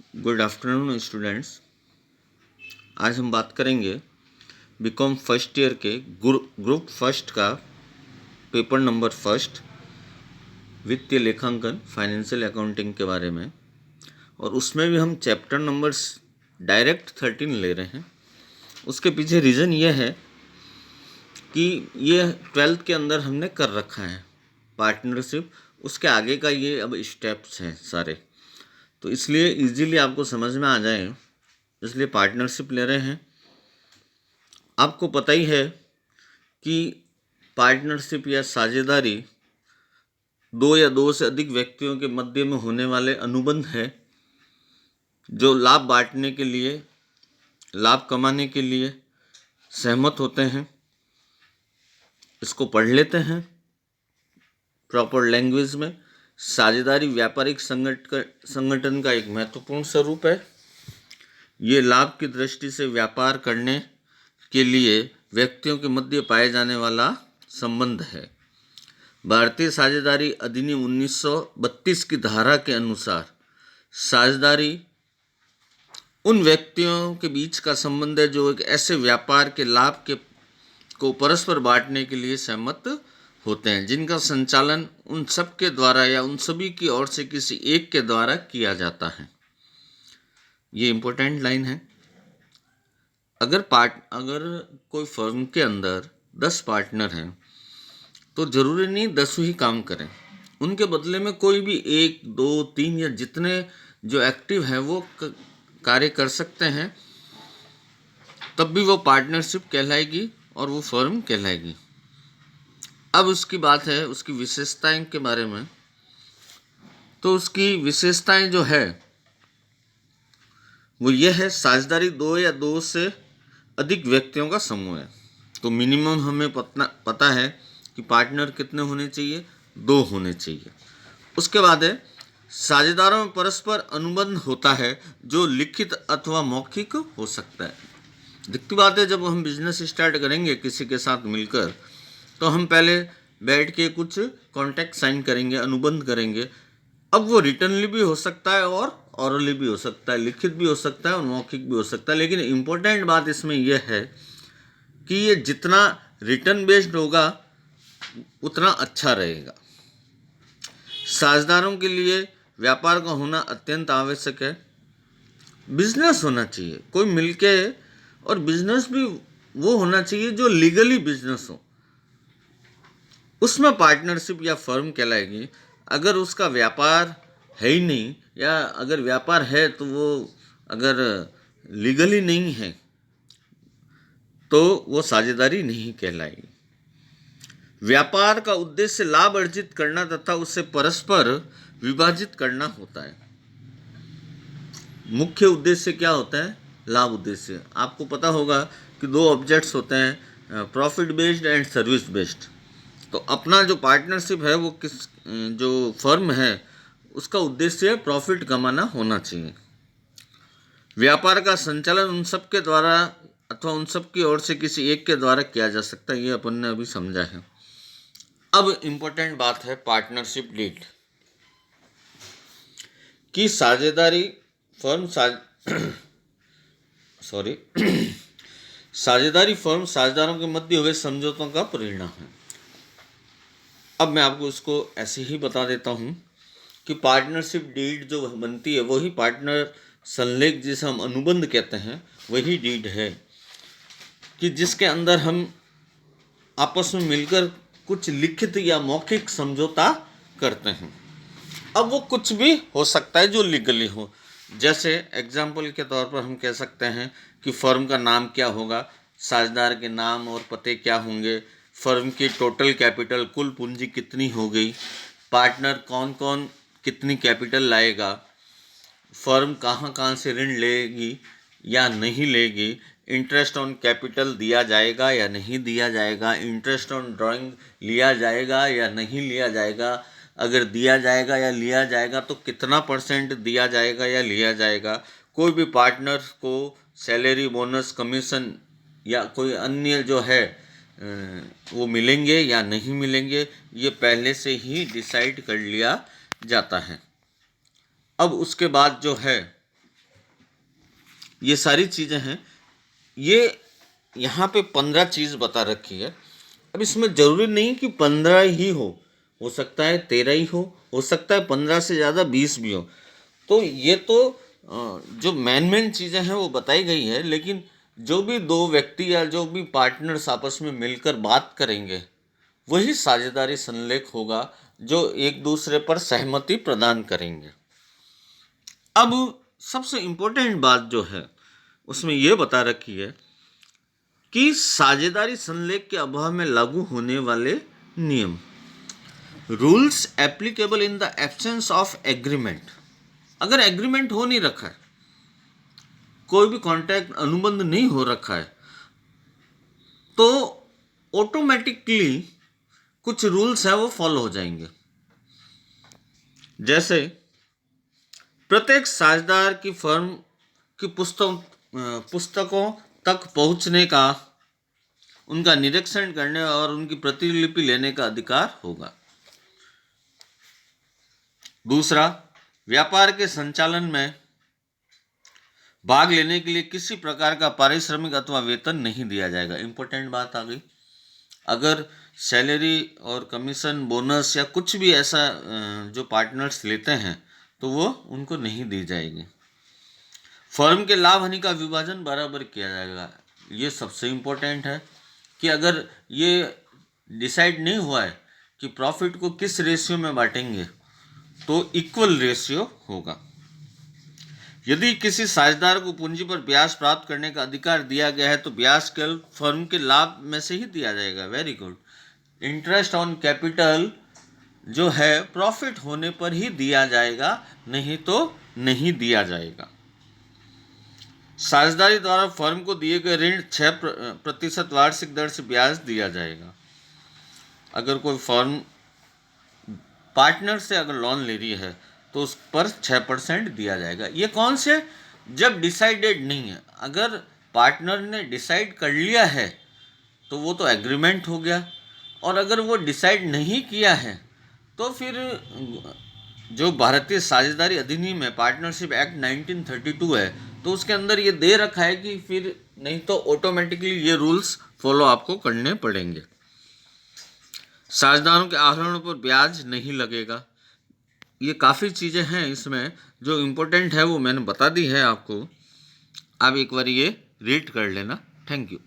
Good afternoon students. आज हम बात करेंगे बीकॉम फर्स्ट ईयर के ग्रुप फर्स्ट का पेपर नंबर फर्स्ट वित्तीय लेखांकन फाइनेंशियल अकाउंटिंग के बारे में। और उसमें भी हम चैप्टर नंबर्स डायरेक्ट 13 ले रहे हैं। उसके पीछे रीज़न ये है कि ये 12th के अंदर हमने कर रखा है पार्टनरशिप, उसके आगे का ये अब स्टेप्स हैं सारे, तो इसलिए इजीली आपको समझ में आ जाए इसलिए पार्टनरशिप ले रहे हैं। आपको पता ही है कि पार्टनरशिप या साझेदारी दो या दो से अधिक व्यक्तियों के मध्य में होने वाले अनुबंध है जो लाभ बांटने के लिए, लाभ कमाने के लिए सहमत होते हैं। इसको पढ़ लेते हैं प्रॉपर लैंग्वेज में। साझेदारी व्यापारिक संगठन का एक महत्वपूर्ण स्वरूप है। ये लाभ की दृष्टि से व्यापार करने के लिए व्यक्तियों के मध्य पाए जाने वाला संबंध है। भारतीय साझेदारी अधिनियम 1932 की धारा के अनुसार साझेदारी उन व्यक्तियों के बीच का संबंध है जो एक ऐसे व्यापार के लाभ को परस्पर बांटने के लिए सहमत होते हैं जिनका संचालन उन सब के द्वारा या उन सभी की ओर से किसी एक के द्वारा किया जाता है। ये इम्पोर्टेंट लाइन है। अगर कोई फर्म के अंदर 10 पार्टनर हैं तो जरूरी नहीं 10 ही काम करें, उनके बदले में कोई भी 1, 2, 3 या जितने जो एक्टिव हैं वो कार्य कर सकते हैं, तब भी वो पार्टनरशिप कहलाएगी और वो फर्म कहलाएगी। अब उसकी बात है उसकी विशेषताएं के बारे में। तो उसकी विशेषताएं जो है वो ये है, साझेदारी 2 या 2 से अधिक व्यक्तियों का समूह है। तो मिनिमम हमें पता है कि पार्टनर कितने होने चाहिए, 2 होने चाहिए। उसके बाद है साझेदारों में परस्पर अनुबंध होता है जो लिखित अथवा मौखिक हो सकता है। दिखती बात है, जब हम बिजनेस स्टार्ट करेंगे किसी के साथ मिलकर तो हम पहले बैठ के कुछ कॉन्ट्रैक्ट साइन करेंगे, अनुबंध करेंगे। अब वो रिटनली भी हो सकता है और ऑरली भी हो सकता है, लिखित भी हो सकता है और मौखिक भी हो सकता है। लेकिन इम्पोर्टेंट बात इसमें यह है कि ये जितना रिटन बेस्ड होगा उतना अच्छा रहेगा। साझेदारों के लिए व्यापार का होना अत्यंत आवश्यक है। बिजनेस होना चाहिए कोई मिलके, और बिजनेस भी वो होना चाहिए जो लीगली बिजनेस हो, उसमें पार्टनरशिप या फर्म कहलाएगी। अगर उसका व्यापार है ही नहीं, या अगर व्यापार है तो वो अगर लीगली नहीं है तो वो साझेदारी नहीं कहलाएगी। व्यापार का उद्देश्य लाभ अर्जित करना तथा उसे परस्पर विभाजित करना होता है। मुख्य उद्देश्य क्या होता है? लाभ उद्देश्य। आपको पता होगा कि 2 ऑब्जेक्ट्स होते हैं, profit based and service based. तो अपना जो पार्टनरशिप है वो जो फर्म है उसका उद्देश्य प्रॉफिट कमाना होना चाहिए। व्यापार का संचालन उन सब के द्वारा अथवा उन सब की ओर से किसी एक के द्वारा किया जा सकता है। ये अपन ने अभी समझा है। अब इम्पोर्टेंट बात है पार्टनरशिप डीड की। साझेदारी फर्म साझेदारी फर्म साझेदारों के मध्य हुए समझौतों का परिणाम है। अब मैं आपको इसको ऐसे ही बता देता हूँ कि पार्टनरशिप डीड जो बनती है वही पार्टनर संलेख, जिसे हम अनुबंध कहते हैं, वही डीड है कि जिसके अंदर हम आपस में मिलकर कुछ लिखित या मौखिक समझौता करते हैं। अब वो कुछ भी हो सकता है जो लीगली हो। जैसे एग्जाम्पल के तौर पर हम कह सकते हैं कि फर्म का नाम क्या होगा, साझेदार के नाम और पते क्या होंगे, फर्म की टोटल कैपिटल कुल पूंजी कितनी हो गई, पार्टनर कौन कौन कितनी कैपिटल लाएगा, फर्म कहाँ कहाँ से ऋण लेगी या नहीं लेगी, इंटरेस्ट ऑन कैपिटल दिया जाएगा या नहीं दिया जाएगा, इंटरेस्ट ऑन ड्राइंग लिया जाएगा या नहीं लिया जाएगा, अगर दिया जाएगा या लिया जाएगा तो कितना % दिया जाएगा या लिया जाएगा, कोई भी पार्टनर को सैलरी, बोनस, कमीशन या कोई अन्य जो है वो मिलेंगे या नहीं मिलेंगे, ये पहले से ही डिसाइड कर लिया जाता है। अब उसके बाद जो है ये सारी चीज़ें हैं। ये यहाँ पे 15 चीज़ बता रखी है। अब इसमें ज़रूरी नहीं कि 15 ही हो सकता है 13 ही हो सकता है 15 से ज़्यादा 20 भी हो। तो ये तो जो मेन चीज़ें हैं वो बताई गई है, लेकिन जो भी दो व्यक्ति या जो भी पार्टनर्स आपस में मिलकर बात करेंगे वही साझेदारी संलेख होगा, जो एक दूसरे पर सहमति प्रदान करेंगे। अब सबसे इम्पोर्टेंट बात जो है उसमें ये बता रखी है कि साझेदारी संलेख के अभाव में लागू होने वाले नियम, rules applicable in the absence of agreement. अगर एग्रीमेंट हो नहीं रखा है, कोई भी कॉन्ट्रैक्ट अनुबंध नहीं हो रखा है, तो ऑटोमेटिकली कुछ रूल्स हैं वो फॉलो हो जाएंगे। जैसे प्रत्येक साझेदार की फर्म की पुस्तकों तक पहुंचने का, उनका निरीक्षण करने और उनकी प्रतिलिपि लेने का अधिकार होगा। दूसरा, व्यापार के संचालन में भाग लेने के लिए किसी प्रकार का पारिश्रमिक अथवा वेतन नहीं दिया जाएगा। इंपॉर्टेंट बात आ गई। अगर सैलरी और कमीशन, बोनस या कुछ भी ऐसा जो पार्टनर्स लेते हैं तो वो उनको नहीं दी जाएगी। फर्म के लाभ हानि का विभाजन बराबर किया जाएगा। ये सबसे इम्पोर्टेंट है कि अगर ये डिसाइड नहीं हुआ है कि प्रॉफिट को किस रेशियो में बांटेंगे, तो इक्वल रेशियो होगा। यदि किसी साझेदार को पूंजी पर ब्याज प्राप्त करने का अधिकार दिया गया है तो ब्याज केवल फर्म के लाभ में से ही दिया जाएगा। Very good. Interest on capital जो है प्रॉफिट होने पर ही दिया जाएगा, नहीं तो नहीं दिया जाएगा। साझेदारी द्वारा फर्म को दिए गए ऋण 6% वार्षिक दर से ब्याज दिया जाएगा। अगर कोई फर्म पार्टनर से अगर लोन ले रही है तो उस पर 6% दिया जाएगा। ये कौन से? जब डिसाइडेड नहीं है। अगर पार्टनर ने डिसाइड कर लिया है तो वो तो एग्रीमेंट हो गया, और अगर वो डिसाइड नहीं किया है तो फिर जो भारतीय साझेदारी अधिनियम है, पार्टनरशिप एक्ट 1932 है, तो उसके अंदर ये दे रखा है कि फिर नहीं तो ऑटोमेटिकली ये रूल्स फॉलो आपको करने पड़ेंगे। साझेदारों के आहरणों पर ब्याज नहीं लगेगा। ये काफ़ी चीज़ें हैं इसमें, जो इम्पोर्टेंट है वो मैंने बता दी है आपको। आप एक बार ये रीड कर लेना। Thank you.